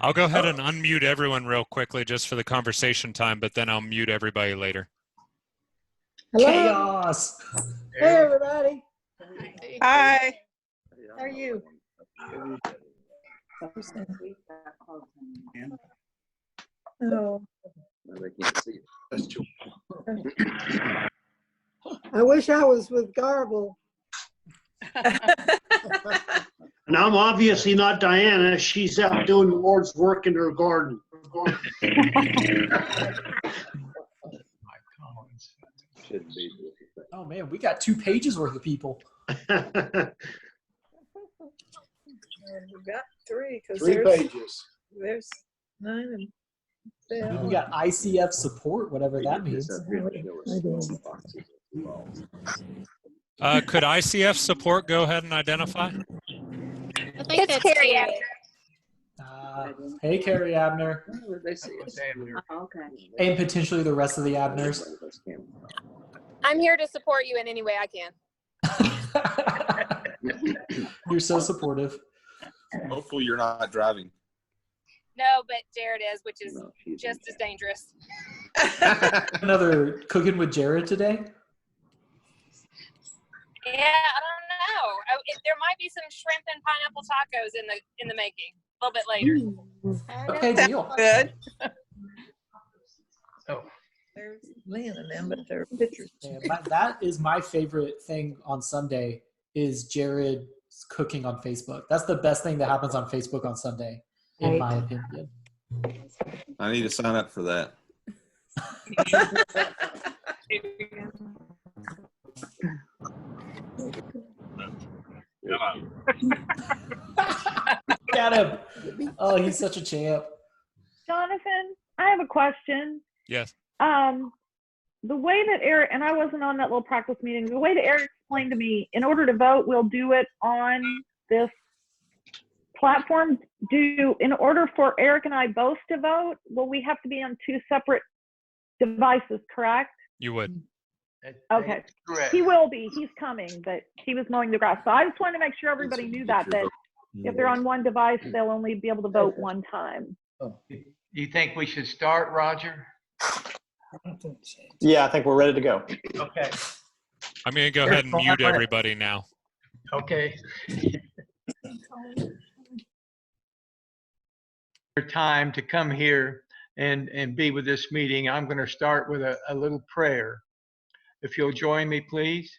I'll go ahead and unmute everyone real quickly just for the conversation time, but then I'll mute everybody later. Hello. Chaos. Hey, everybody. Hi. How are you? Oh. I wish I was with Garble. And I'm obviously not Diana. She's out doing the Lord's work in her garden. Oh man, we got 2 pages worth of people. We got 3 because 3 pages. there's 9 and 10. We got ICF support, whatever that means. Could ICF support go ahead and identify? I think it's Carrie. Hey, Carrie Abner. Okay. And potentially the rest of the Abners. I'm here to support you in any way I can. You're so supportive. Hopefully you're not driving. No, but Jared is, which is just as dangerous. Another cooking with Jared today? Yeah, I don't know. There might be some shrimp and pineapple tacos in the making a little bit later. Okay, deal. Good. Oh, there's Lynn and them, but they're pictures. Yeah, that is my favorite thing on Sunday is Jared cooking on Facebook. That's the best thing that happens on Facebook on Sunday, in my opinion. I need to sign up for that. Got him. Oh, he's such a champ. Jonathan, I have a question. Yes. The way that Eric, and I wasn't on that little practice meeting, the way that Eric explained to me, in order to vote, we'll do it on this platform. In order for Eric and I both to vote, will we have to be on 2 separate devices, correct? You would. Okay. Correct. He will be. He's coming, but he was mowing the grass. So I just wanted to make sure everybody knew that if they're on one device, they'll only be able to vote one time. You think we should start, Roger? Yeah, I think we're ready to go. Okay. I'm going to go ahead and mute everybody now. Okay. Time to come here and be with this meeting. I'm going to start with a little prayer. If you'll join me, please.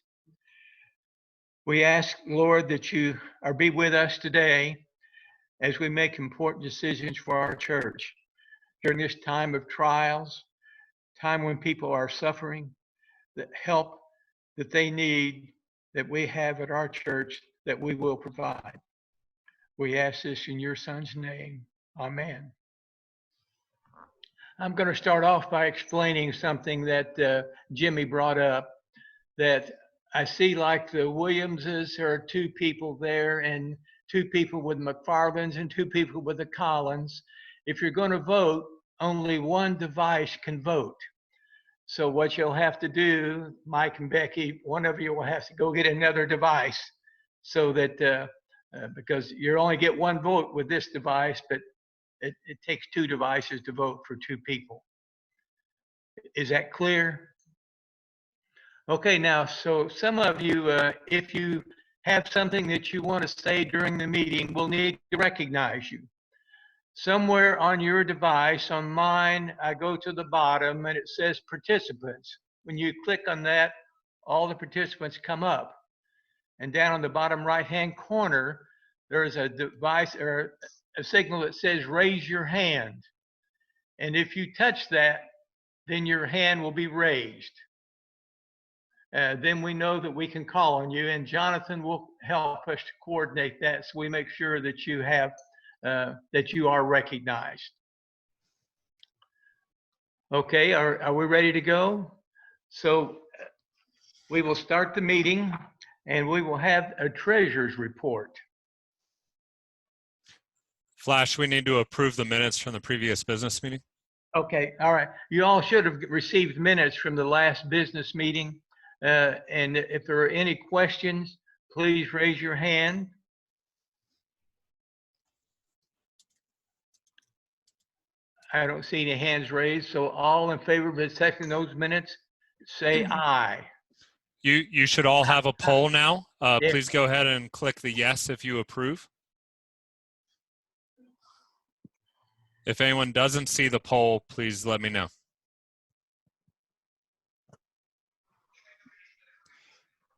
We ask, Lord, that you be with us today as we make important decisions for our church during this time of trials, time when people are suffering, that help that they need, that we have at our church, that we will provide. We ask this in your Son's name. Amen. I'm going to start off by explaining something that Jimmy brought up, that I see like the Williamses, there are 2 people there and 2 people with McFarland's and 2 people with the Collins. If you're going to vote, only one device can vote. So what you'll have to do, Mike and Becky, one of you will have to go get another device so that, because you only get 1 vote with this device, but it takes 2 devices to vote for 2 people. Is that clear? Okay, now, so some of you, if you have something that you want to say during the meeting, we'll need to recognize you. Somewhere on your device, on mine, I go to the bottom and it says participants. When you click on that, all the participants come up. And down on the bottom right-hand corner, there's a device or a signal that says raise your hand. And if you touch that, then your hand will be raised. Then we know that we can call on you, and Jonathan will help us to coordinate that so we make sure that you have that you are recognized. Okay, are we ready to go? So we will start the meeting and we will have a treasurer's report. Flash, we need to approve the minutes from the previous business meeting. Okay, all right. You all should have received minutes from the last business meeting. And if there are any questions, please raise your hand. I don't see any hands raised, so all in favor of accepting those minutes, say aye. You should all have a poll now. Yeah. Please go ahead and click the yes if you approve. If anyone doesn't see the poll, please let me know.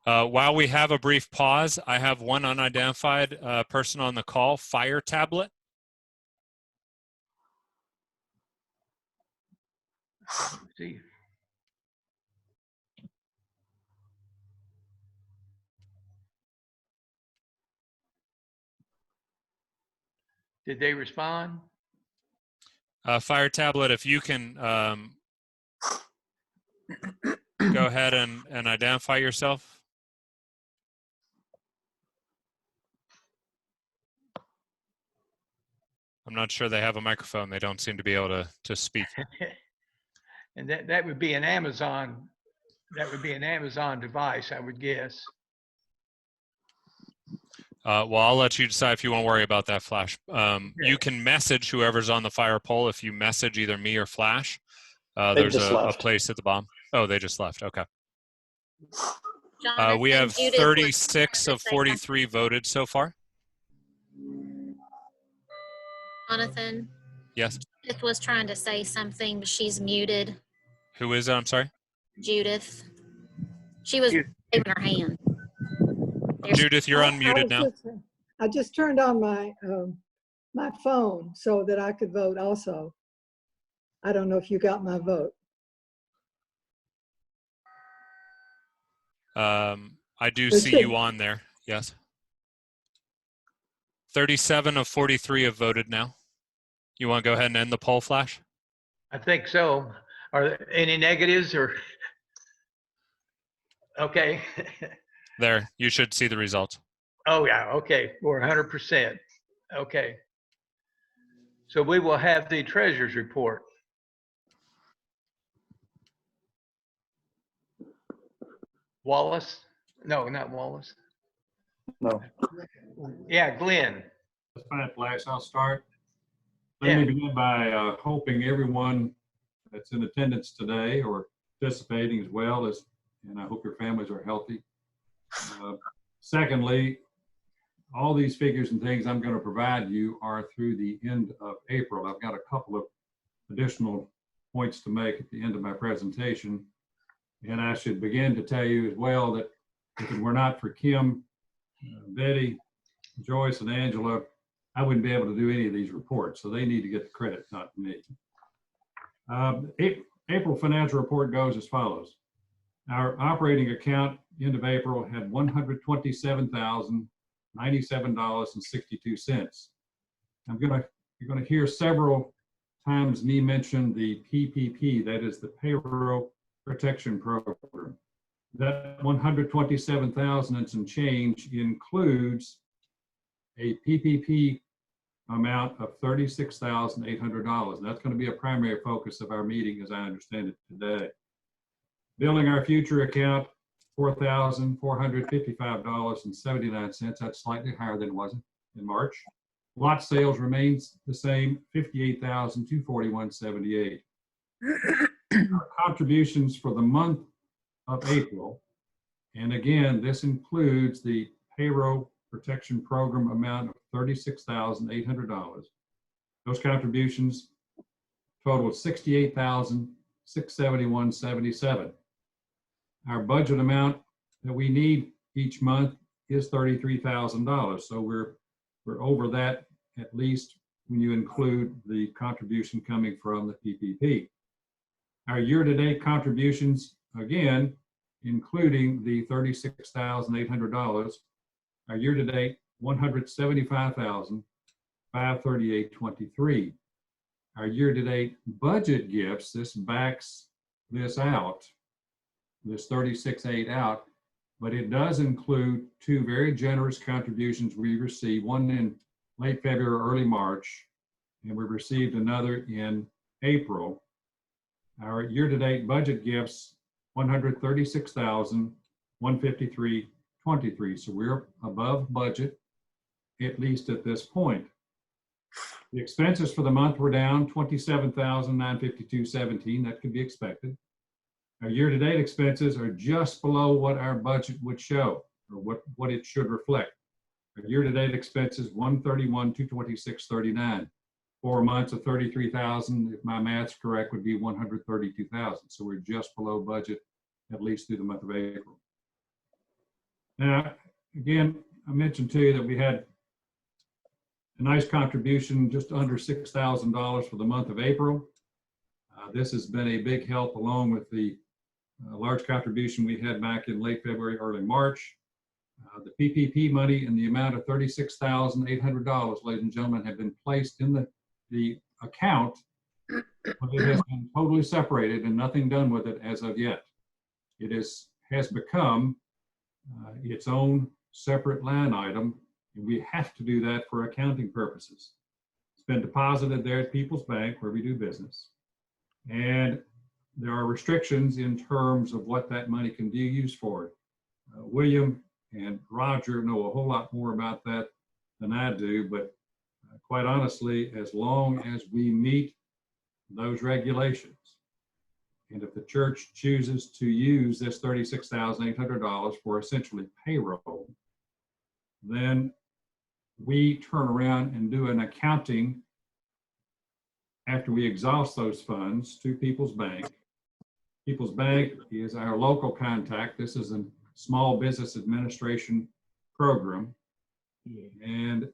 While we have a brief pause, I have one unidentified person on the call, Fire Tablet. See. Did they respond? Fire Tablet, if you can go ahead and identify yourself. I'm not sure they have a microphone. They don't seem to be able to speak. And that would be an Amazon, device, I would guess. Well, I'll let you decide if you want to worry about that, Flash. You can message whoever's on the fire poll. If you message either me or Flash, there's a place at the bottom. Oh, they just left. Okay. We have 36 of 43 voted so far. Jonathan, Yes. Judith was trying to say something, but she's muted. Who is it? I'm sorry. Judith. She was waving her hand. Judith, you're unmuted now. I just turned on my my phone so that I could vote also. I don't know if you got my vote. I do see you on there. Yes. 37 of 43 have voted now. You want to go ahead and end the poll, Flash? I think so. Are there any negatives or? Okay. There, you should see the results. Oh yeah, okay, we're 100%. Okay. So we will have the treasurer's report. Wallace? No, not Wallace. No. Yeah, Glenn. That's fine, Flash. I'll start. Let me begin by hoping everyone that's in attendance today or participating as well as, and I hope your families are healthy. Secondly, all these figures and things I'm going to provide you are through the end of April. I've got a couple of additional points to make at the end of my presentation. And I should begin to tell you as well that if it were not for Kim, Betty, Joyce, and Angela, I wouldn't be able to do any of these reports. So they need to get the credit, not me. April financial report goes as follows. Our operating account, end of April, had $127,097.62. You're going to hear several times me mention the PPP, that is the Payroll Protection Program. That 127,000 and some change includes a PPP amount of $36,800. That's going to be a primary focus of our meeting as I understand it today. Billing our future account, $4,455.79. That's slightly higher than it was in March. Lot sales remains the same, $58,241.78. Our contributions for the month of April, and again, this includes the Payroll Protection Program amount of $36,800. Those contributions totaled $68,671.77. Our budget amount that we need each month is $33,000. So we're over that, at least when you include the contribution coming from the PPP. Our year-to-date contributions, again, including the $36,800, our year-to-date $175,538.23. Our year-to-date budget gifts, this backs this out, this 36.8 out, but it does include two very generous contributions we received, one in late February, early March, and we received another in April. Our year-to-date budget gifts, $136,153.23. So we're above budget, at least at this point. The expenses for the month were down $27,952.17. That could be expected. Our year-to-date expenses are just below what our budget would show, or what it should reflect. Our year-to-date expenses, $131,226.39. 4 months of $33,000, if my math's correct, would be $132,000. So we're just below budget, at least through the month of April. Now, again, I mentioned to you that we had a nice contribution, just under $6,000 for the month of April. This has been a big help, along with the large contribution we had back in late February, early March. The PPP money in the amount of $36,800, ladies and gentlemen, have been placed in the account, but it has been totally separated and nothing done with it as of yet. It has become its own separate line item, and we have to do that for accounting purposes. It's been deposited there at People's Bank, where we do business, and there are restrictions in terms of what that money can be used for. William and Roger know a whole lot more about that than I do, but quite honestly, as long as we meet those regulations, and if the church chooses to use this $36,800 for essentially payroll, then we turn around and do an accounting after we exhaust those funds to People's Bank. People's Bank is our local contact. This is a small business administration program. And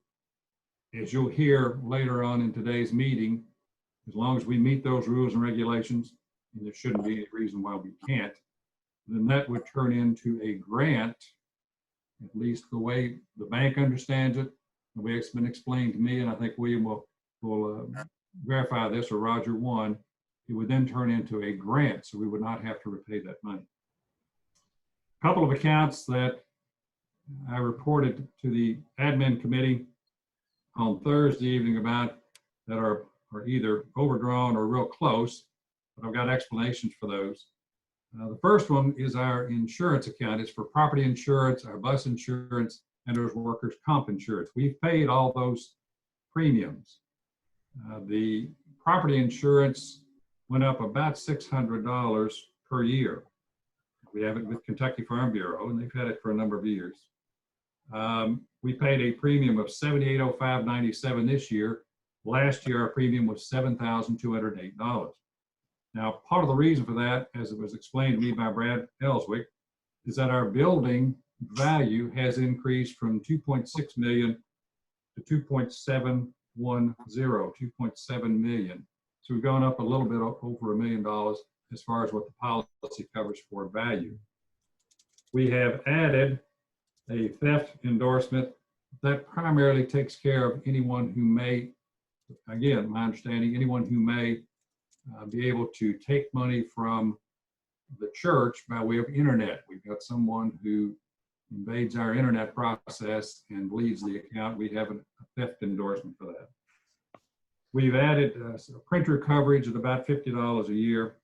as you'll hear later on in today's meeting, as long as we meet those rules and regulations, and there shouldn't be any reason why we can't, then that would turn into a grant, at least the way the bank understands it, the way it's been explained to me, and I think William will verify this, or Roger won. It would then turn into a grant, so we would not have to repay that money. A couple of accounts that I reported to the admin committee on Thursday evening about that are either overdrawn or real close, but I've got explanations for those. The first one is our insurance account. It's for property insurance, our bus insurance, and our workers' comp insurance. We've paid all those premiums. The property insurance went up about $600 per year. We have it with Kentucky Farm Bureau, and they've had it for a number of years. We paid a premium of $7805.97 this year. Last year, our premium was $7,208. Now, part of the reason for that, as it was explained to me by Brad Ellswick, is that our building value has increased from $2.6 million to $2.7 million. So we've gone up a little bit over $1 million as far as what the policy covers for value. We have added a theft endorsement that primarily takes care of anyone who may, again, my understanding, anyone who may be able to take money from the church by way of internet. We've got someone who invades our internet process and bleeds the account. We have a theft endorsement for that. We've added printer coverage at about $50 a year.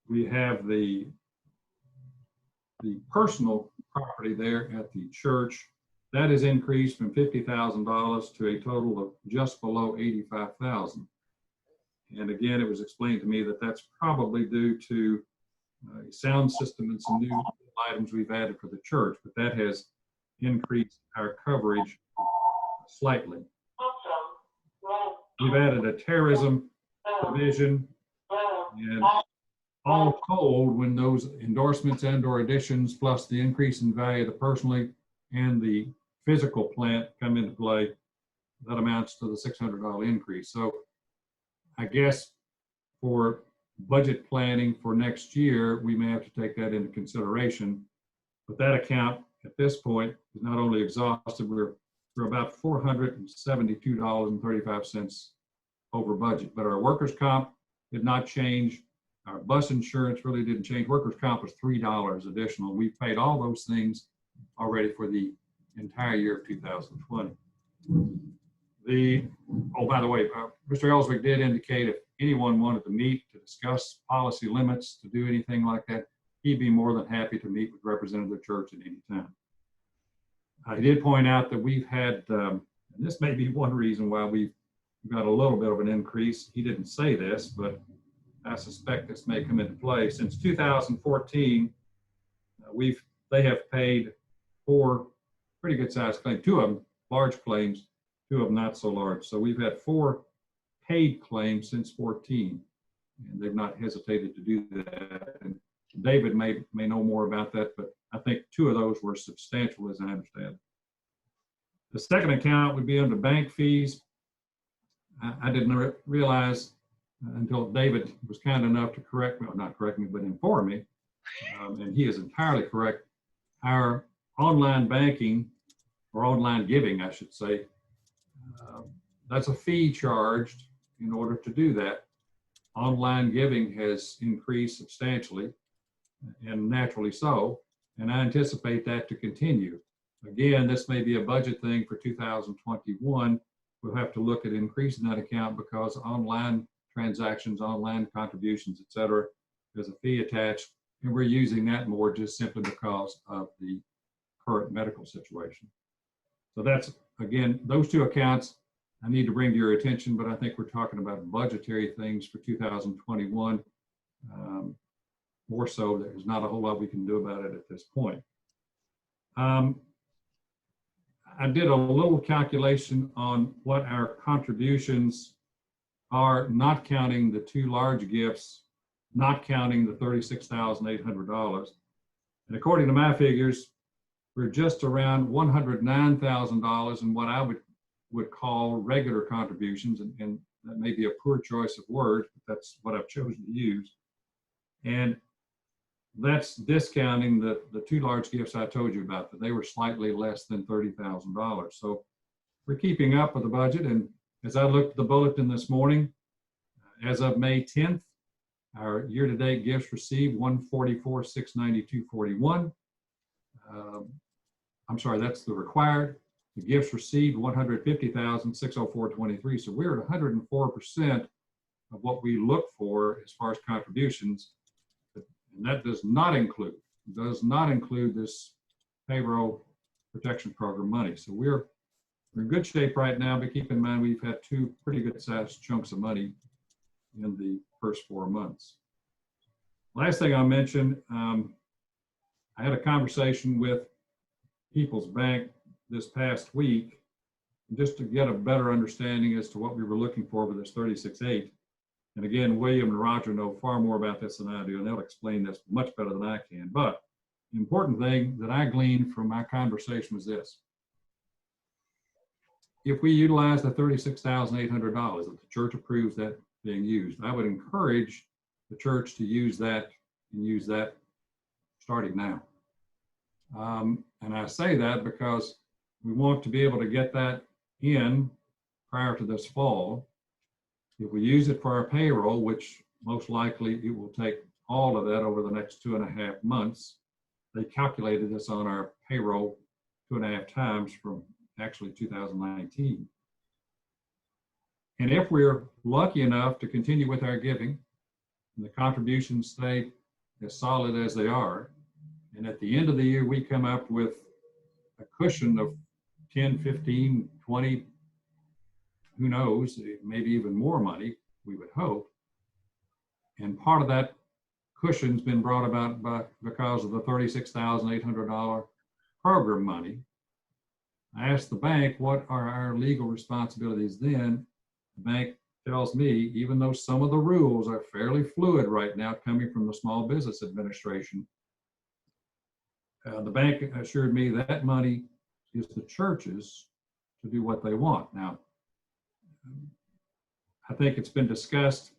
We have the personal property there at the church. That has increased from $50,000 to a total of just below $85,000. And again, it was explained to me that that's probably due to a sound system and some new items we've added for the church, but that has increased our coverage slightly. We've added a terrorism provision, and all told, when those endorsements and or additions plus the increase in value of the personally and the physical plant come into play, that amounts to the $600 increase. So I guess for budget planning for next year, we may have to take that into consideration. But that account at this point is not only exhausted, we're about $472.35 over budget. But our workers' comp did not change. Our bus insurance really didn't change. Workers' comp was $3 additional. We paid all those things already for the entire year of 2020. By the way, Mr. Ellswick did indicate if anyone wanted to meet to discuss policy limits, to do anything like that, he'd be more than happy to meet with representative of the church at any time. He did point out that we've had, and this may be one reason why we've got a little bit of an increase. He didn't say this, but I suspect this may come into play. Since 2014, they have paid 4 pretty good sized claims, 2 of them large claims, 2 of them not so large. So we've had 4 paid claims since 14, and they've not hesitated to do that. And David may know more about that, but I think 2 of those were substantial, as I understand. The second account would be under bank fees. I didn't realize until David was kind enough to correct me, or not correct me, but inform me, and he is entirely correct. Our online banking, or online giving, I should say, that's a fee charged in order to do that. Online giving has increased substantially, and naturally so, and I anticipate that to continue. Again, this may be a budget thing for 2021. We'll have to look at increasing that account because online transactions, online contributions, et cetera, there's a fee attached, and we're using that more just simply because of the current medical situation. So that's, again, those 2 accounts I need to bring to your attention, but I think we're talking about budgetary things for 2021. More so, there's not a whole lot we can do about it at this point. I did a little calculation on what our contributions are, not counting the 2 large gifts, not counting the $36,800. And according to my figures, we're just around $109,000 in what I would call regular contributions, and that may be a poor choice of words, but that's what I've chosen to use. And that's discounting the 2 large gifts I told you about, that they were slightly less than $30,000. So we're keeping up with the budget. And as I looked at the bulletin this morning, as of May 10th, our year-to-date gifts received $144,692.41. I'm sorry, that's the required. The gifts received $150,604.23. So we're at 104% of what we look for as far as contributions. And that does not include this Payroll Protection Program money. So we're in good shape right now, but keep in mind we've had 2 pretty good sized chunks of money in the first 4 months. Last thing I'll mention, I had a conversation with People's Bank this past week just to get a better understanding as to what we were looking for with this 36.8. And again, William and Roger know far more about this than I do, and they'll explain this much better than I can. But the important thing that I gleaned from my conversation was this. If we utilize the $36,800 that the church approves that being used, I would encourage the church to use that and use that starting now. And I say that because we want to be able to get that in prior to this fall. If we use it for our payroll, which most likely it will take all of that over the next 2.5 months, they calculated this on our payroll 2.5 times from actually 2019. And if we're lucky enough to continue with our giving and the contributions stay as solid as they are, and at the end of the year we come up with a cushion of 10, 15, 20, who knows, maybe even more money, we would hope. And part of that cushion's been brought about because of the $36,800 program money. I asked the bank, what are our legal responsibilities then? The bank tells me, even though some of the rules are fairly fluid right now coming from the Small Business Administration, the bank assured me that money is the church's to do what they want. Now, I think it's been discussed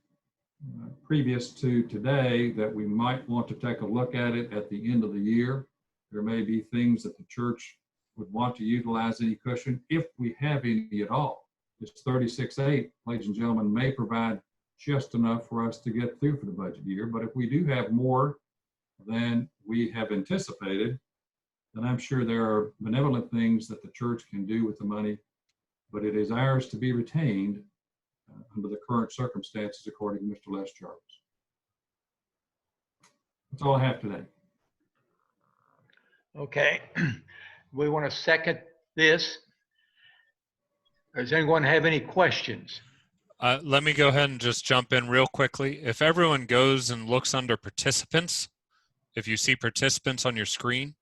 previous to today that we might want to take a look at it at the end of the year. There may be things that the church would want to utilize any cushion, if we have any at all. This 36.8, ladies and gentlemen, may provide just enough for us to get through for the budget year. But if we do have more than we have anticipated, then I'm sure there are benevolent things that the church can do with the money, but it is ours to be retained under the current circumstances, according to Mr. Les Charles. That's all I have today. Okay. We want to second this. Does anyone have any questions? Let me go ahead and just jump in real quickly. If everyone goes and looks under participants, if you see participants on your screen,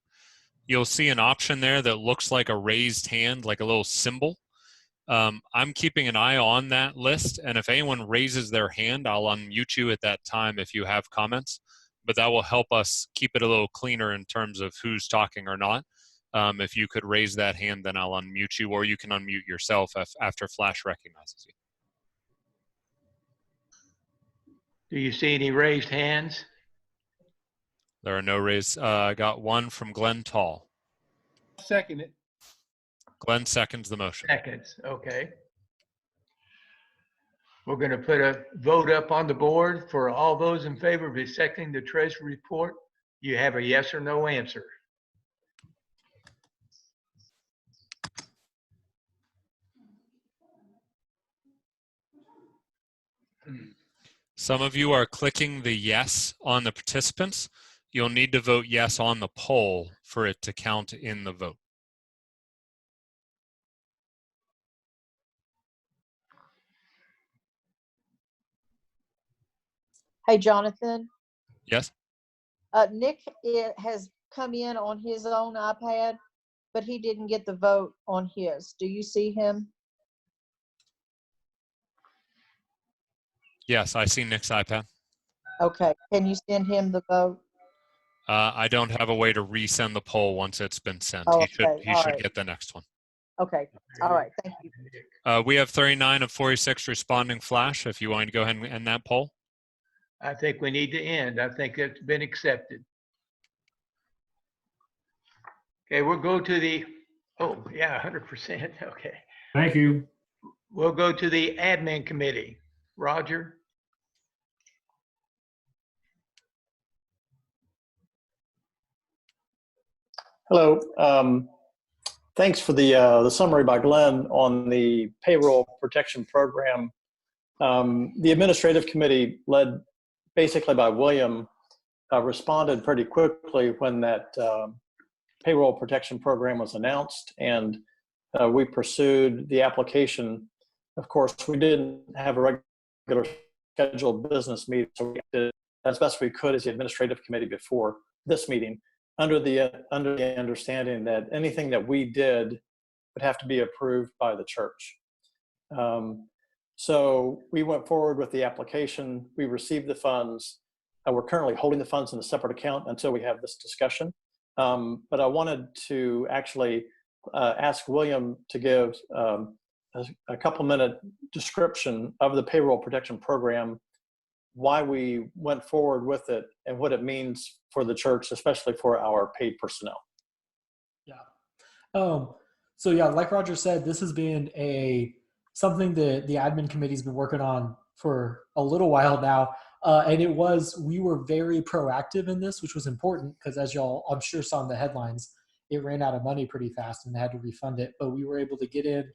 you'll see an option there that looks like a raised hand, like a little symbol. I'm keeping an eye on that list, and if anyone raises their hand, I'll unmute you at that time if you have comments, but that will help us keep it a little cleaner in terms of who's talking or not. If you could raise that hand, then I'll unmute you, or you can unmute yourself after Flash recognizes you. Do you see any raised hands? There are no raised. I got one from Glenn Tall. Second it. Glenn seconds the motion. Seconds, okay. We're going to put a vote up on the board for all those in favor of accepting the Treasury report. You have a yes or no answer. Some of you are clicking the yes on the participants. You'll need to vote yes on the poll for it to count in the vote. Hey, Jonathan. Yes? Nick has come in on his own iPad, but he didn't get the vote on his. Do you see him? Yes, I see Nick's iPad. Okay. Can you send him the vote? I don't have a way to resend the poll once it's been sent. Oh, He should right. get the next one. Okay. All right. Thank you. We have 39 of 46 responding. Flash, if you want to go ahead and end that poll. I think we need to end. I think it's been accepted. Okay, we'll go to the, oh yeah, 100%. Okay. Thank you. We'll go to the admin committee. Roger? Hello. Thanks for the summary by Glenn on the Payroll Protection Program. The administrative committee, led basically by William, responded pretty quickly when that Payroll Protection Program was announced, and we pursued the application. Of course, we didn't have a regular scheduled business meeting, so we did as best we could as the administrative committee before this meeting, under the understanding that anything that we did would have to be approved by the church. So we went forward with the application. We received the funds. We're currently holding the funds in a separate account until we have this discussion. But I wanted to actually ask William to give a couple-minute description of the Payroll Protection Program, why we went forward with it, and what it means for the church, especially for our paid personnel. Yeah. So yeah, like Roger said, this has been something that the admin committee's been working on for a little while now. And we were very proactive in this, which was important because, as y'all I'm sure saw in the headlines, it ran out of money pretty fast and they had to refund it. But we were able to get in.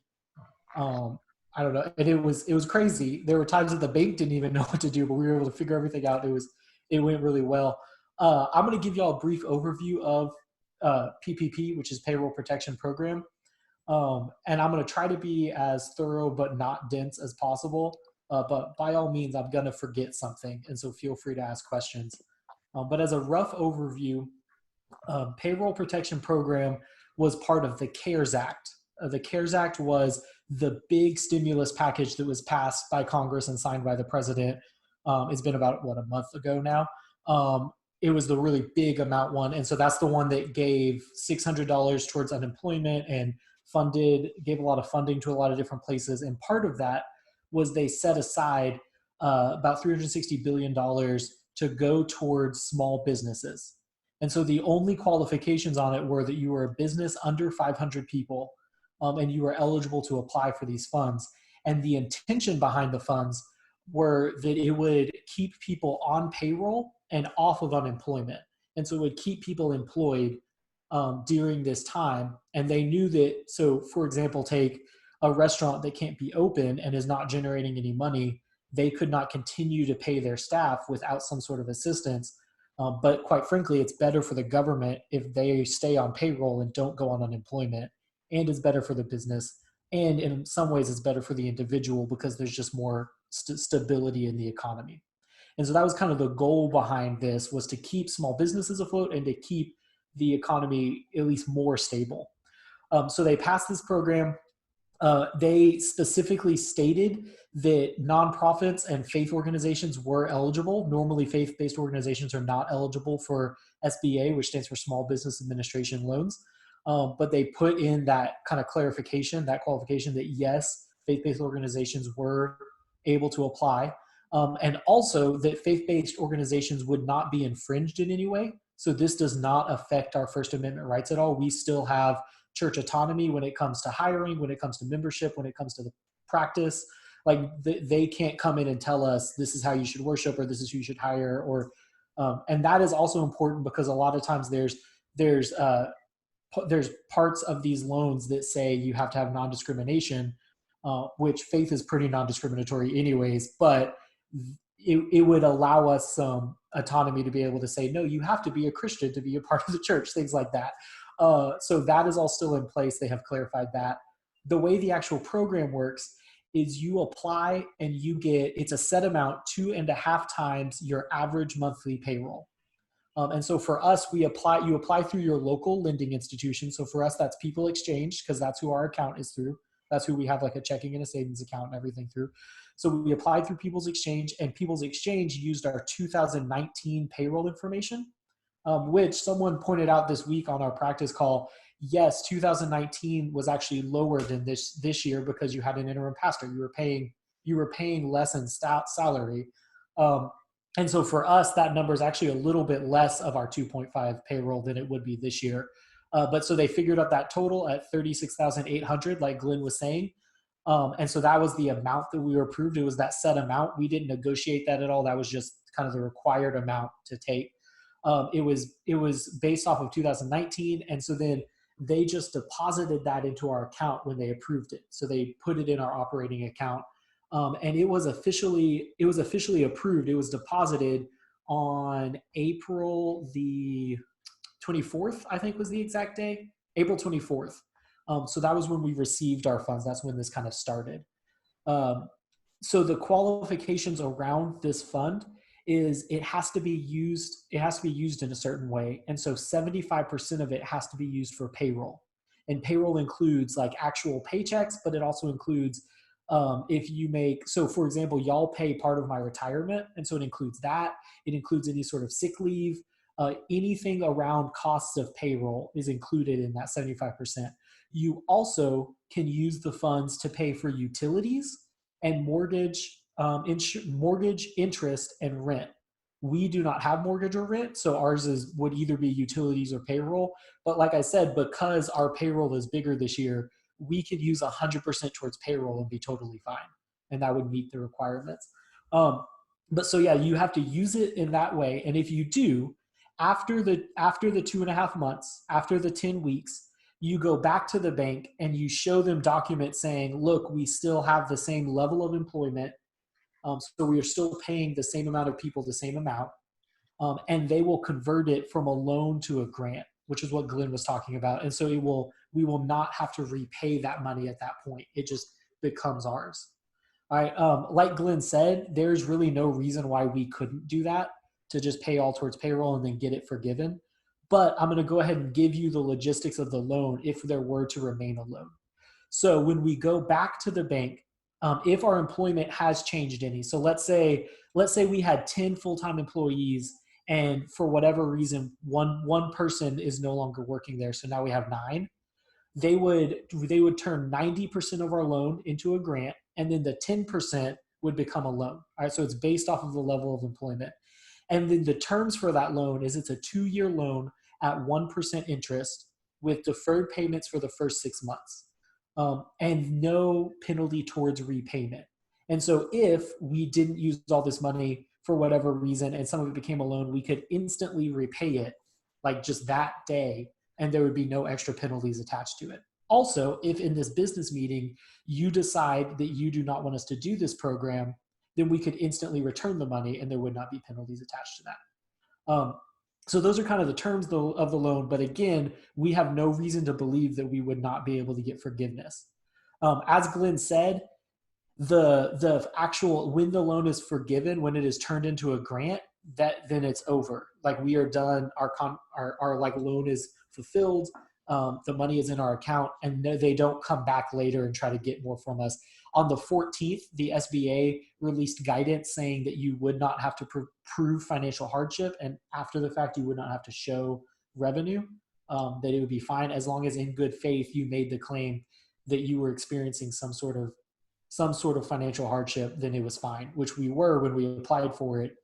I don't know, and it was crazy. There were times that the bank didn't even know what to do, but we were able to figure everything out. It went really well. I'm going to give y'all a brief overview of PPP, which is Payroll Protection Program. And I'm going to try to be as thorough but not dense as possible. But by all means, I'm going to forget something, and so feel free to ask questions. But as a rough overview, Payroll Protection Program was part of the CARES Act. The CARES Act was the big stimulus package that was passed by Congress and signed by the president. It's been about, a month ago now. It was the really big amount one. And so that's the one that gave $600 towards unemployment and gave a lot of funding to a lot of different places. And part of that was they set aside about $360 billion to go towards small businesses. And so the only qualifications on it were that you were a business under 500 people and you were eligible to apply for these funds. And the intention behind the funds were that it would keep people on payroll and off of unemployment. And so it would keep people employed during this time. And they knew that, so for example, take a restaurant that can't be open and is not generating any money, they could not continue to pay their staff without some sort of assistance. But quite frankly, it's better for the government if they stay on payroll and don't go on unemployment, and it's better for the business And in some ways, it's better for the individual because there's just more stability in the economy. And so that was kind of the goal behind this, was to keep small businesses afloat and to keep the economy at least more stable. So they passed this program. They specifically stated that nonprofits and faith organizations were eligible. Normally, faith-based organizations are not eligible for SBA, which stands for Small Business Administration loans. But they put in that kind of clarification, that qualification that yes, faith-based organizations were able to apply. And also that faith-based organizations would not be infringed in any way. So this does not affect our First Amendment rights at all. We still have church autonomy when it comes to hiring, when it comes to membership, when it comes to the practice. Like they can't come in and tell us this is how you should worship or this is who you should hire. Or and that is also important because a lot of times there's parts of these loans that say you have to have non-discrimination, which faith is pretty non-discriminatory anyways, but it would allow us some autonomy to be able to say, no, you have to be a Christian to be a part of the church, things like that. So that is all still in place. They have clarified that. The way the actual program works is you apply and you get, it's a set amount 2.5 times your average monthly payroll. And so for us, you apply through your local lending institution. So for us, that's People Exchange, because that's who our account is through. That's who we have like a checking and a savings account and everything through. So we applied through People's Exchange, and People's Exchange used our 2019 payroll information, which someone pointed out this week on our practice call. Yes, 2019 was actually lower than this year because you had an interim pastor. You were paying less in salary. And so for us, that number is actually a little bit less of our 2.5 payroll than it would be this year. But so they figured out that total at 36,800, like Glenn was saying. And so that was the amount that we were approved. It was that set amount. We didn't negotiate that at all. That was just kind of the required amount to take. It was based off of 2019. And so then they just deposited that into our account when they approved it. So they put it in our operating account. And it was officially approved. It was deposited on April the 24th, I think was the exact day, April 24th. So that was when we received our funds. That's when this kind of started. So the qualifications around this fund is it has to be used in a certain way. And so 75% of it has to be used for payroll. And payroll includes like actual paychecks, but it also includes if you make, so for example, y'all pay part of my retirement. And so it includes that. It includes any sort of sick leave. Anything around costs of payroll is included in that 75%. You also can use the funds to pay for utilities and mortgage, interest, and rent. We do not have mortgage or rent, so ours would either be utilities or payroll. But like I said, because our payroll is bigger this year, we could use 100% towards payroll and be totally fine, and that would meet the requirements. But so yeah, you have to use it in that way. And if you do, after the 2.5 months, after the 10 weeks, you go back to the bank and you show them documents saying, look, we still have the same level of employment. So we are still paying the same amount of people the same amount. And they will convert it from a loan to a grant, which is what Glenn was talking about. And so we will not have to repay that money at that point. It just becomes ours. All right. Like Glenn said, there's really no reason why we couldn't do that, to just pay all towards payroll and then get it forgiven. But I'm going to go ahead and give you the logistics of the loan if there were to remain a loan. So when we go back to the bank, if our employment has changed any, so let's say we had 10 full-time employees and for whatever reason, one person is no longer working there. So now we have 9. They would turn 90% of our loan into a grant, and then the 10% would become a loan. All right. So it's based off of the level of employment. And then the terms for that loan is it's a 2-year loan at 1% interest with deferred payments for the first 6 months, and no penalty towards repayment. And so if we didn't use all this money for whatever reason and some of it became a loan, we could instantly repay it like just that day, and there would be no extra penalties attached to it. Also, if in this business meeting you decide that you do not want us to do this program, then we could instantly return the money and there would not be penalties attached to that. So those are kind of the terms of the loan. But again, we have no reason to believe that we would not be able to get forgiveness. As Glenn said, the actual, when the loan is forgiven, when it is turned into a grant, then it's over. Like, we are done. Our like loan is fulfilled. The money is in our account, and they don't come back later and try to get more from us. On the 14th, the SBA released guidance saying that you would not have to prove financial hardship, and after the fact, you would not have to show revenue. That it would be fine as long as in good faith you made the claim that you were experiencing some sort of financial hardship, then it was fine, which we were when we applied for it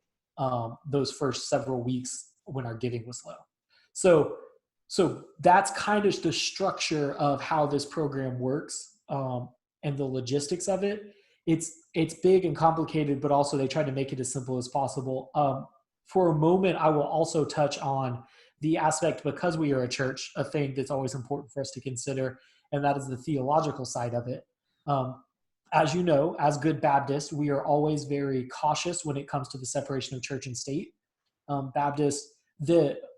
those first several weeks when our giving was low. So that's kind of the structure of how this program works, and the logistics of it. It's big and complicated, but also they try to make it as simple as possible. For a moment, I will also touch on the aspect, because we are a church, a thing that's always important for us to consider, and that is the theological side of it. As you know, as good Baptists, we are always very cautious when it comes to the separation of church and state.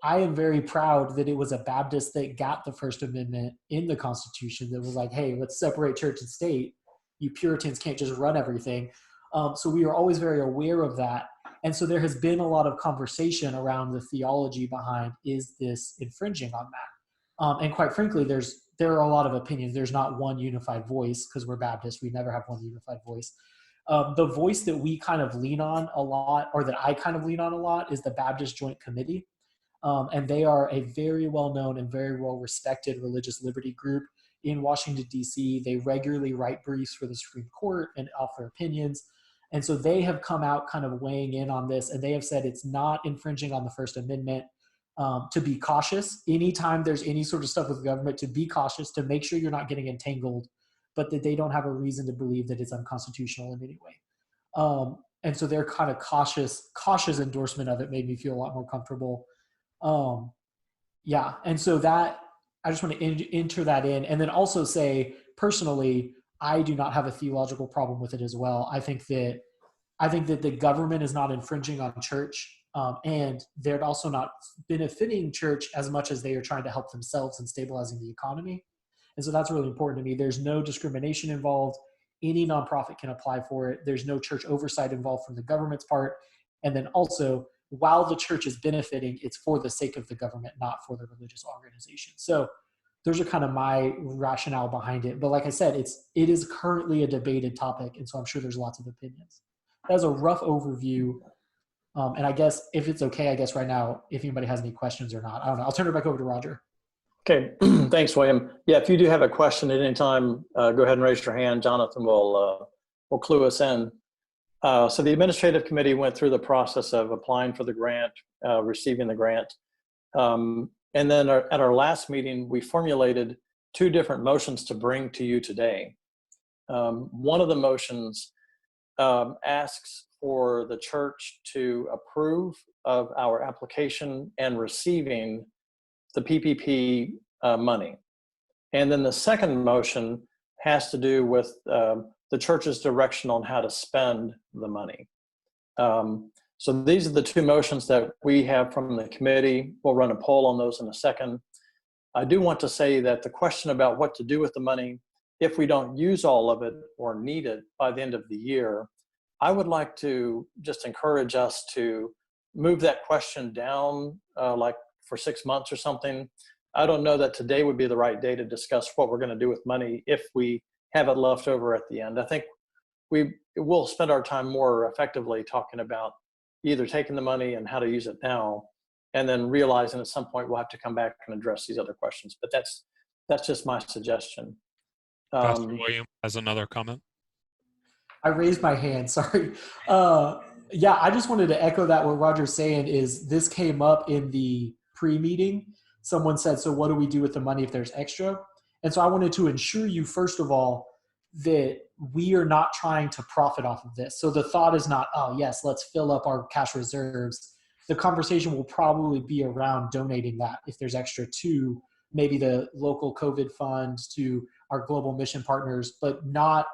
I am very proud that it was a Baptist that got the First Amendment in the Constitution that was like, hey, let's separate church and state. You Puritans can't just run everything. So we are always very aware of that. And so there has been a lot of conversation around the theology behind, is this infringing on that? And quite frankly, there are a lot of opinions. There's not one unified voice, because we're Baptists. We never have one unified voice. The voice that we kind of lean on a lot, or that I kind of lean on a lot, is the Baptist Joint Committee. And they are a very well-known and very well-respected religious liberty group in Washington, D.C. They regularly write briefs for the Supreme Court and offer opinions. And so they have come out kind of weighing in on this, and they have said it's not infringing on the First Amendment. To be cautious anytime there's any sort of stuff with the government, to be cautious, to make sure you're not getting entangled, but that they don't have a reason to believe that it's unconstitutional in any way. And so their kind of cautious endorsement of it made me feel a lot more comfortable. Yeah. And so that, I just want to enter that in, and then also say, personally, I do not have a theological problem with it as well. I think that the government is not infringing on church, and they're also not benefiting church as much as they are trying to help themselves in stabilizing the economy. And so that's really important to me. There's no discrimination involved. Any nonprofit can apply for it. There's no church oversight involved from the government's part. And then also, while the church is benefiting, it's for the sake of the government, not for the religious organization. So those are kind of my rationale behind it. But like I said, it is currently a debated topic, and so I'm sure there's lots of opinions. That's a rough overview. And I guess if it's okay, right now, if anybody has any questions or not, I don't know. I'll turn it back over to Roger. Okay, thanks, William. Yeah, if you do have a question at any time, go ahead and raise your hand. Jonathan will clue us in. So the administrative committee went through the process of applying for the grant, receiving the grant. And then at our last meeting, we formulated 2 different motions to bring to you today. One of the motions asks for the church to approve of our application and receiving the PPP money. And then the second motion has to do with the church's direction on how to spend the money. So these are the 2 motions that we have from the committee. We'll run a poll on those in a second. I do want to say that the question about what to do with the money, if we don't use all of it or need it by the end of the year, I would like to just encourage us to move that question down like for 6 months or something. I don't know that today would be the right day to discuss what we're going to do with money if we have it left over at the end. I think we'll spend our time more effectively talking about either taking the money and how to use it now, and then realizing at some point we'll have to come back and address these other questions. But that's just my suggestion. Pastor William has another comment. I raised my hand, sorry. Yeah, I just wanted to echo that. What Roger's saying is this came up in the pre-meeting. Someone said, so what do we do with the money if there's extra? And so I wanted to ensure you, first of all, that we are not trying to profit off of this. So the thought is not, oh yes, let's fill up our cash reserves. The conversation will probably be around donating that if there's extra to maybe the local COVID fund, to our global mission partners, but not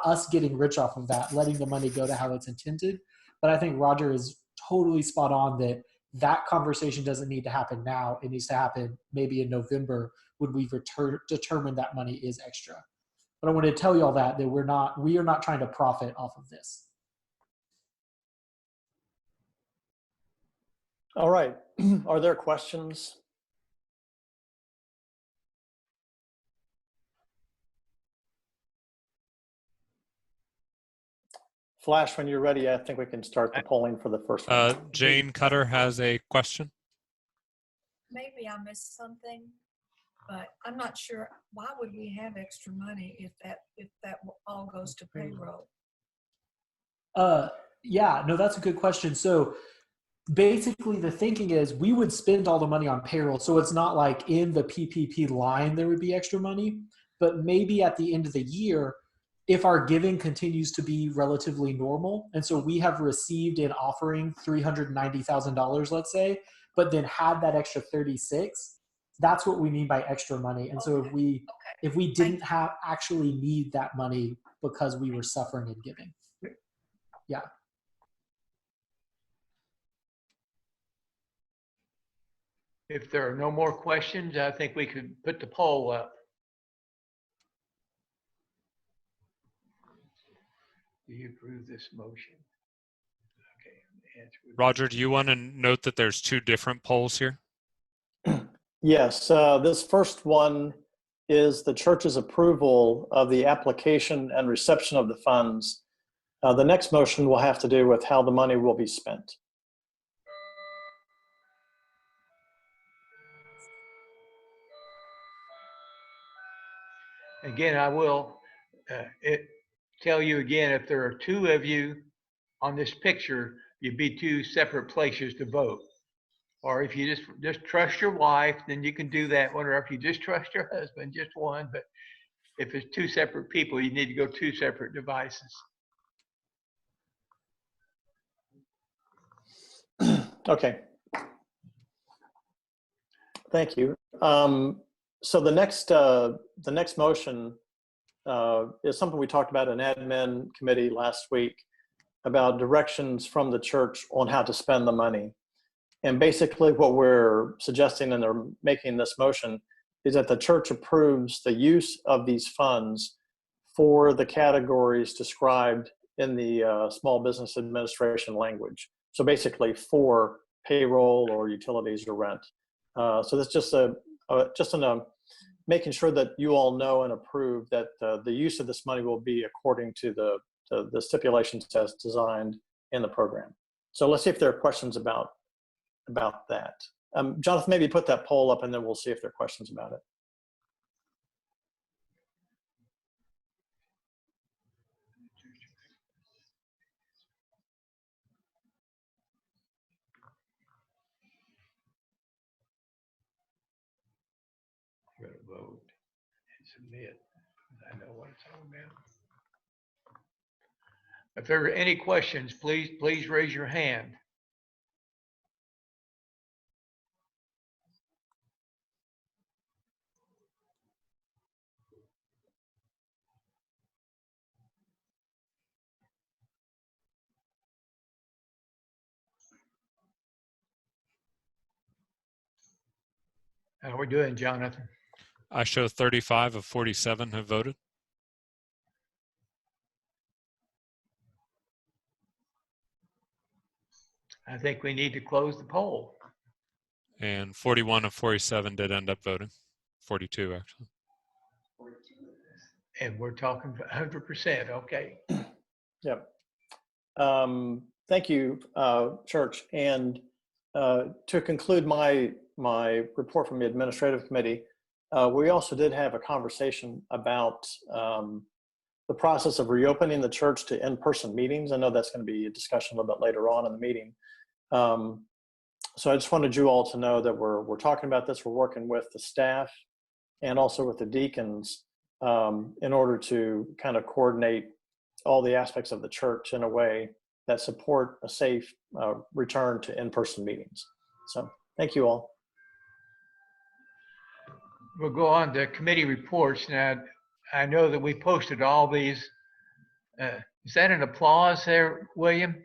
us getting rich off of that, letting the money go to how it's intended. But I think Roger is totally spot on that conversation doesn't need to happen now. It needs to happen maybe in November when we've determined that money is extra. But I wanted to tell you all that we are not trying to profit off of this. All right. Are there questions? Flash, when you're ready, I think we can start the polling for the first one. Jane Cutter has a question. Maybe I missed something, but I'm not sure. Why would we have extra money if that all goes to payroll? Yeah, no, that's a good question. So basically the thinking is we would spend all the money on payroll. So it's not like in the PPP line there would be extra money, but maybe at the end of the year, if our giving continues to be relatively normal, and so we have received an offering $390,000, let's say, but then had that extra 36, that's what we mean by extra money. And so if we didn't actually need that money because we were suffering in giving. Yeah. If there are no more questions, I think we could put the poll up. Do you approve this motion? Okay. Roger, do you want to note that there's two different polls here? Yes, this first one is the church's approval of the application and reception of the funds. The next motion will have to do with how the money will be spent. Again, I will tell you again, if there are two of you on this picture, you'd be two separate places to vote. Or if you just trust your wife, then you can do that one. Or if you just trust your husband, just one. But if it's two separate people, you need to go two separate devices. Okay. Thank you. So the next motion is something we talked about in admin committee last week about directions from the church on how to spend the money. And basically what we're suggesting and they're making this motion is that the church approves the use of these funds for the categories described in the small business administration language. So basically for payroll or utilities or rent. So that's just making sure that you all know and approve that the use of this money will be according to the stipulations as designed in the program. So let's see if there are questions about that. Jonathan, maybe put that poll up and then we'll see if there are questions about it. I'm going to vote and submit. I know what it's all about. If there are any questions, please raise your hand. How are we doing, Jonathan? I show 35 of 47 have voted. I think we need to close the poll. And 41 of 47 did end up voting. 42, actually. And we're talking 100%. Okay. Yep. Thank you, Church. And to conclude my report from the administrative committee, we also did have a conversation about the process of reopening the church to in-person meetings. I know that's going to be a discussion a little bit later on in the meeting. So I just wanted you all to know that we're talking about this. We're working with the staff and also with the deacons in order to kind of coordinate all the aspects of the church in a way that support a safe return to in-person meetings. So thank you all. We'll go on to committee reports. Now, I know that we posted all these. Is that an applause there, William?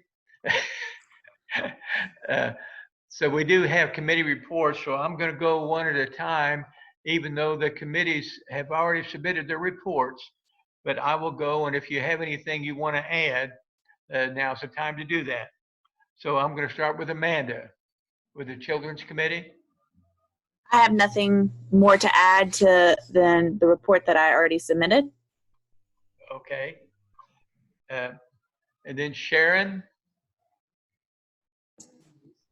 So we do have committee reports, so I'm going to go one at a time, even though the committees have already submitted their reports. but I will go, and if you have anything you want to add, now's the time to do that. So I'm going to start with Amanda, with the Children's Committee. I have nothing more to add than the report that I already submitted. Okay. And then Sharon.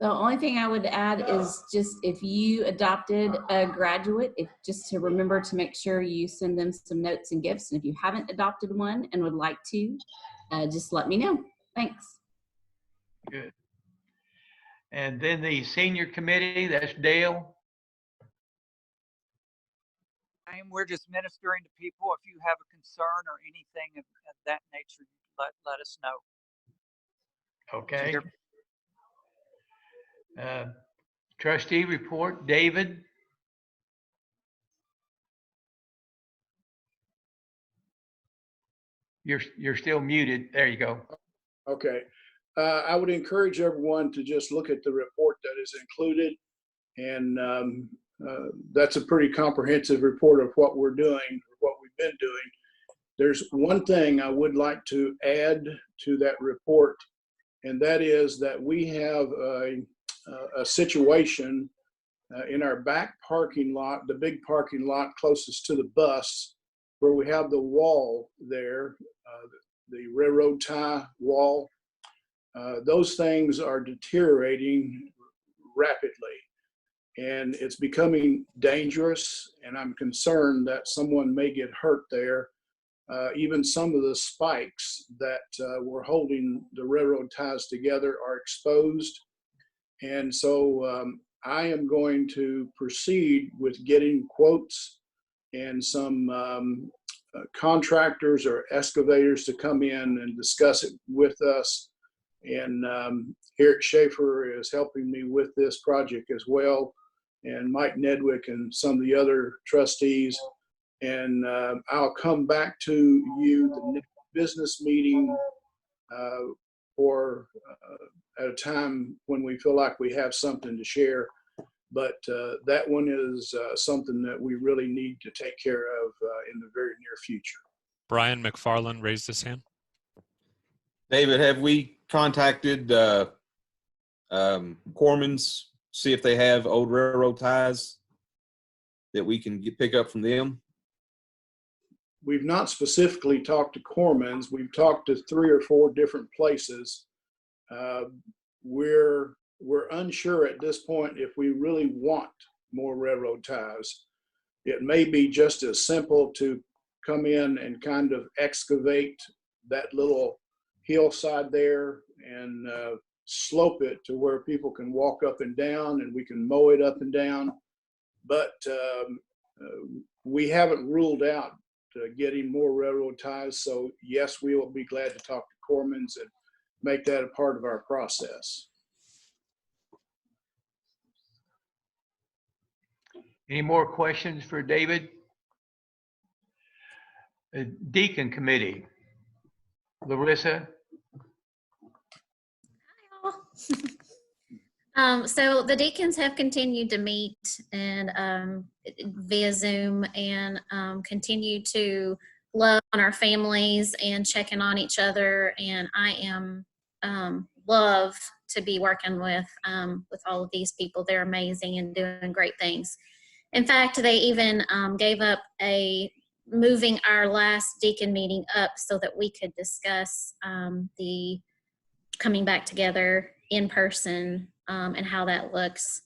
The only thing I would add is just if you adopted a graduate, just to remember to make sure you send them some notes and gifts. And if you haven't adopted one and would like to, just let me know. Thanks. Good. And then the Senior Committee, that's Dale. We're just ministering to people. If you have a concern or anything of that nature, let us know. Okay. Trustee report, David. You're still muted. There you go. Okay. I would encourage everyone to just look at the report that is included. And that's a pretty comprehensive report of what we're doing, what we've been doing. There's one thing I would like to add to that report, and that is that we have a situation in our back parking lot, the big parking lot closest to the bus, where we have the wall there, the railroad tie wall. Those things are deteriorating rapidly, and it's becoming dangerous, and I'm concerned that someone may get hurt there. Even some of the spikes that were holding the railroad ties together are exposed. And so I am going to proceed with getting quotes and some contractors or excavators to come in and discuss it with us. And Eric Schaefer is helping me with this project as well, and Mike Nedwick and some of the other trustees. And I'll come back to you the next business meeting or at a time when we feel like we have something to share. But that one is something that we really need to take care of in the very near future. Brian McFarland raised his hand. David, have we contacted Corman's, see if they have old railroad ties that we can pick up from them? We've not specifically talked to Corman's. We've talked to 3 or 4 different places. We're unsure at this point if we really want more railroad ties. It may be just as simple to come in and kind of excavate that little hillside there and slope it to where people can walk up and down, and we can mow it up and down. But we haven't ruled out getting more railroad ties. So yes, we will be glad to talk to Corman's and make that a part of our process. Any more questions for David? The Deacon Committee, Larissa. So the deacons have continued to meet and via Zoom and continue to love on our families and checking on each other. And I am love to be working with all of these people. They're amazing and doing great things. In fact, they even gave up moving our last deacon meeting up so that we could discuss the coming back together in person and how that looks.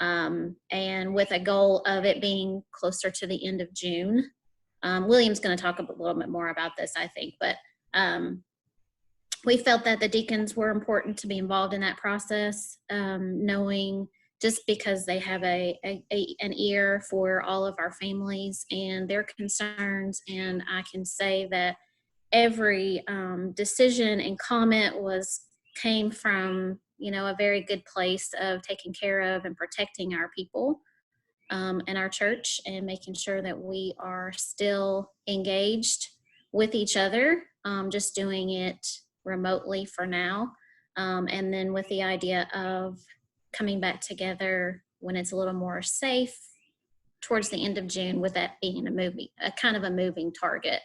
And with a goal of it being closer to the end of June. William's going to talk a little bit more about this, I think, but we felt that the deacons were important to be involved in that process, knowing just because they have an ear for all of our families and their concerns. And I can say that every decision and comment came from, a very good place of taking care of and protecting our people and our church, and making sure that we are still engaged with each other, just doing it remotely for now. And then with the idea of coming back together when it's a little more safe towards the end of June, with that being a kind of a moving target.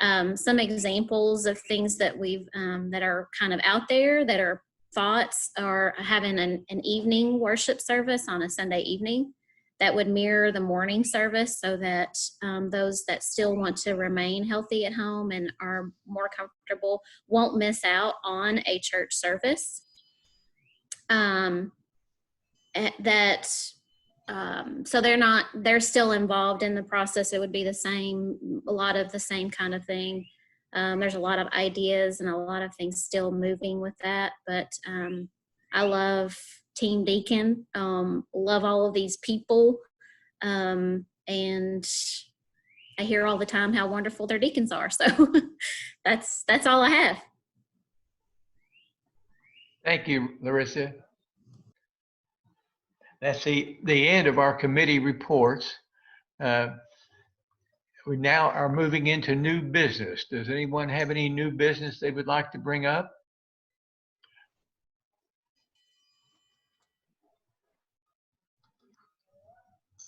Some examples of things that we've that are kind of out there that are thoughts are having an evening worship service on a Sunday evening that would mirror the morning service, so that those that still want to remain healthy at home and are more comfortable won't miss out on a church service. So they're still involved in the process. It would be a lot of the same kind of thing. There's a lot of ideas and a lot of things still moving with that, but I love Team Deacon, love all of these people, and I hear all the time how wonderful their deacons are. So that's all I have. Thank you, Larissa. That's the end of our committee reports. We now are moving into new business. Does anyone have any new business they would like to bring up?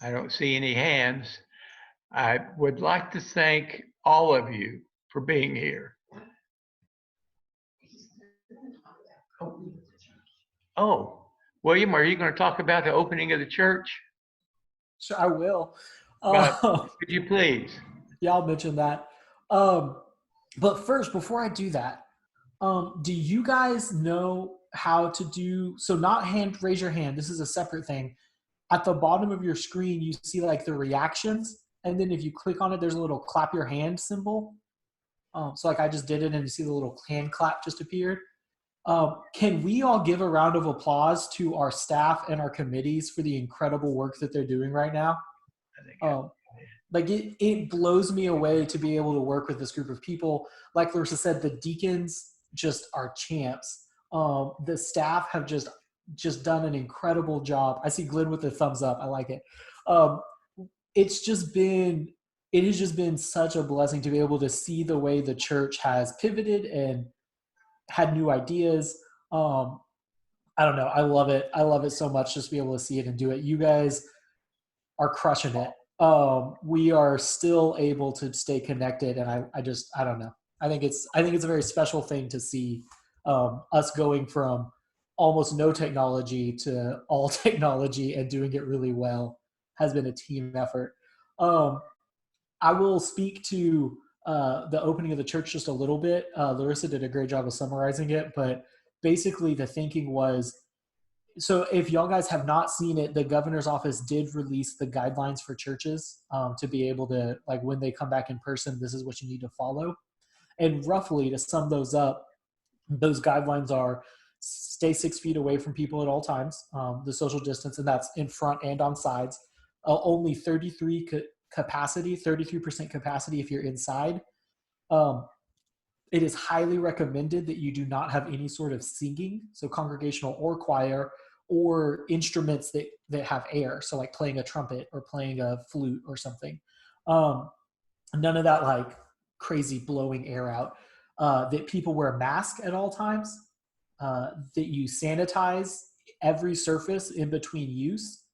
I don't see any hands. I would like to thank all of you for being here. Oh, William, are you going to talk about the opening of the church? Sure, I will. Could you please? Yeah, I'll mention that. But first, before I do that, do you guys know how to do, so not raise your hand, this is a separate thing. At the bottom of your screen, you see like the reactions, and then if you click on it, there's a little clap your hand symbol. So like I just did it, and you see the little hand clap just appeared. Can we all give a round of applause to our staff and our committees for the incredible work that they're doing right now? Like it blows me away to be able to work with this group of people. Like Larissa said, the deacons just are champs. The staff have just done an incredible job. I see Glenn with the thumbs up. I like it. It has just been such a blessing to be able to see the way the church has pivoted and had new ideas. I don't know. I love it. I love it so much just to be able to see it and do it. You guys are crushing it. We are still able to stay connected, and I don't know. I think it's a very special thing to see us going from almost no technology to all technology and doing it really well. Has been a team effort. I will speak to the opening of the church just a little bit. Larissa did a great job of summarizing it, but basically the thinking was, so if y'all guys have not seen it, the governor's office did release the guidelines for churches to be able to, like when they come back in person, this is what you need to follow. And roughly, to sum those up, those guidelines are stay 6 feet away from people at all times, the social distance, and that's in front and on sides. Only 33% capacity if you're inside. It is highly recommended that you do not have any sort of singing, so congregational or choir, or instruments that have air, so like playing a trumpet or playing a flute or something. None of that like crazy blowing air out. That people wear a mask at all times, that you sanitize every surface in between use.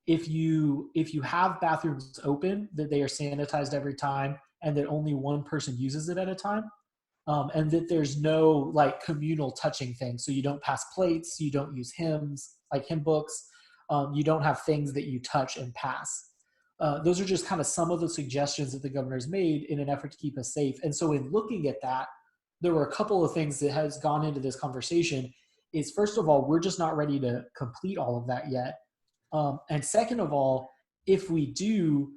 If you have bathrooms open, that they are sanitized every time, and that only one person uses it at a time. And that there's no like communal touching things. So you don't pass plates, you don't use hymns, like hymn books. You don't have things that you touch and pass. Those are just kind of some of the suggestions that the governor's made in an effort to keep us safe. And so in looking at that, there were a couple of things that has gone into this conversation. Is first of all, we're just not ready to complete all of that yet. And second of all, if we do,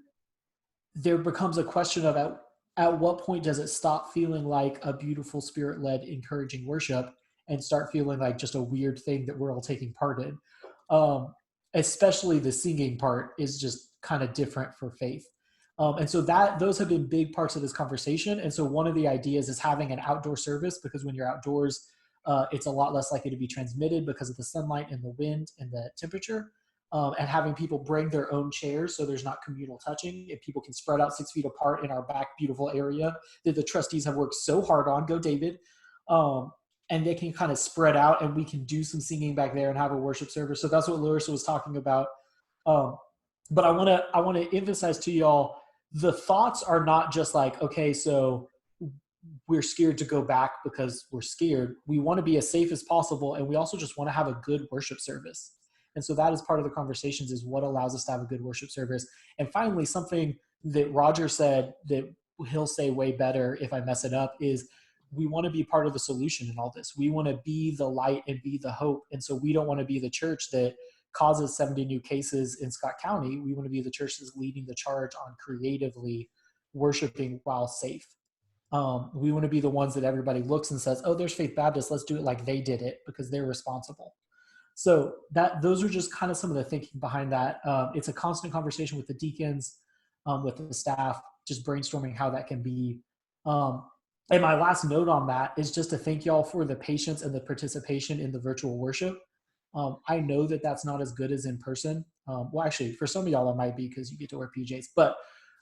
there becomes a question of at what point does it stop feeling like a beautiful spirit-led encouraging worship and start feeling like just a weird thing that we're all taking part in. Especially the singing part is just kind of different for faith. And so those have been big parts of this conversation. And so one of the ideas is having an outdoor service, because when you're outdoors, it's a lot less likely to be transmitted because of the sunlight and the wind and the temperature. And having people bring their own chairs so there's not communal touching, and people can spread out 6 feet apart in our back beautiful area that the trustees have worked so hard on. Go David. And they can kind of spread out, and we can do some singing back there and have a worship service. So that's what Larissa was talking about. But I want to emphasize to y'all, the thoughts are not just like, okay, so we're scared to go back because we're scared. We want to be as safe as possible, and we also just want to have a good worship service. And so that is part of the conversations, is what allows us to have a good worship service. And finally, something that Roger said that he'll say way better if I mess it up is, we want to be part of the solution in all this. We want to be the light and be the hope. And so we don't want to be the church that causes 70 new cases in Scott County. We want to be the church that's leading the charge on creatively worshiping while safe. We want to be the ones that everybody looks and says, oh, there's Faith Baptist, let's do it like they did it, because they're responsible. So those are just kind of some of the thinking behind that. It's a constant conversation with the deacons, with the staff, just brainstorming how that can be. And my last note on that is just to thank y'all for the patience and the participation in the virtual worship. I know that that's not as good as in person. Well, actually, for some of y'all it might be, because you get to wear PJs, but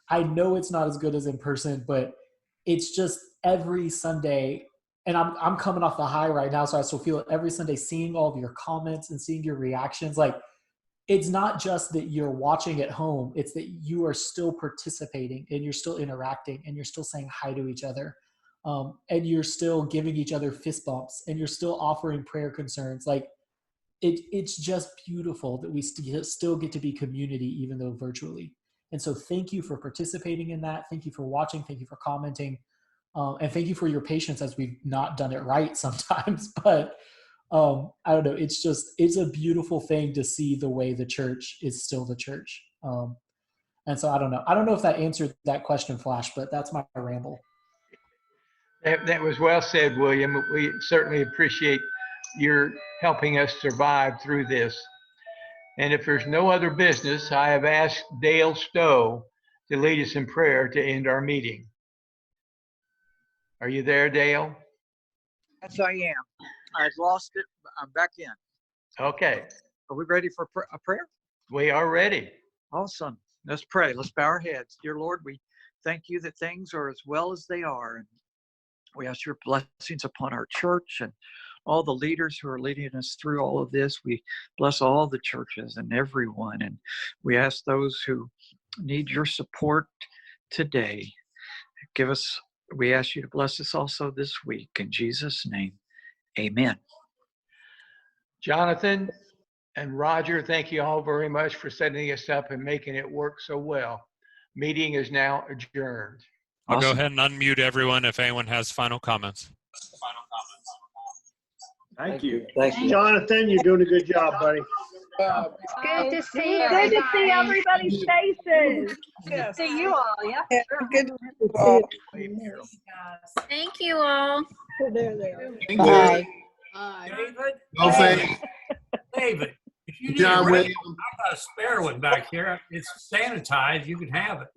I know it's not as good as in person. But it's just every Sunday, and I'm coming off the high right now, so I still feel it every Sunday, seeing all of your comments and seeing your reactions. Like, it's not just that you're watching at home, it's that you are still participating and you're still interacting and you're still saying hi to each other. And you're still giving each other fist bumps, and you're still offering prayer concerns. Like, it's just beautiful that we still get to be community, even though virtually. And so thank you for participating in that. Thank you for watching. Thank you for commenting. And thank you for your patience as we've not done it right sometimes. But I don't know. It's a beautiful thing to see the way the church is still the church. And so I don't know. I don't know if that answered that question, Flash, but that's my ramble. That was well said, William. We certainly appreciate your helping us survive through this. And if there's no other business, I have asked Dale Stowe to lead us in prayer to end our meeting. Are you there, Dale? Yes, I am. I've lost it, but I'm back in. Okay. Are we ready for a prayer? We are ready. Awesome. Let's pray. Let's bow our heads. Dear Lord, we thank you that things are as well as they are. And we ask your blessings upon our church and all the leaders who are leading us through all of this. We bless all the churches and everyone. And we ask those who need your support today, we ask you to bless us also this week. In Jesus' name, amen. Jonathan and Roger, thank you all very much for setting us up and making it work so well. Meeting is now adjourned. I'll go ahead and unmute everyone if anyone has final comments. Thank you. Thanks, Jonathan. You're doing a good job, buddy. Good to see you. Good to see everybody's faces. Good to see you all. Yeah. Good to see you. Thank you all. There they are. Bye. David? No thanks. David, if you need John a Williams. I've got a spare one back here. It's sanitized. You can have it.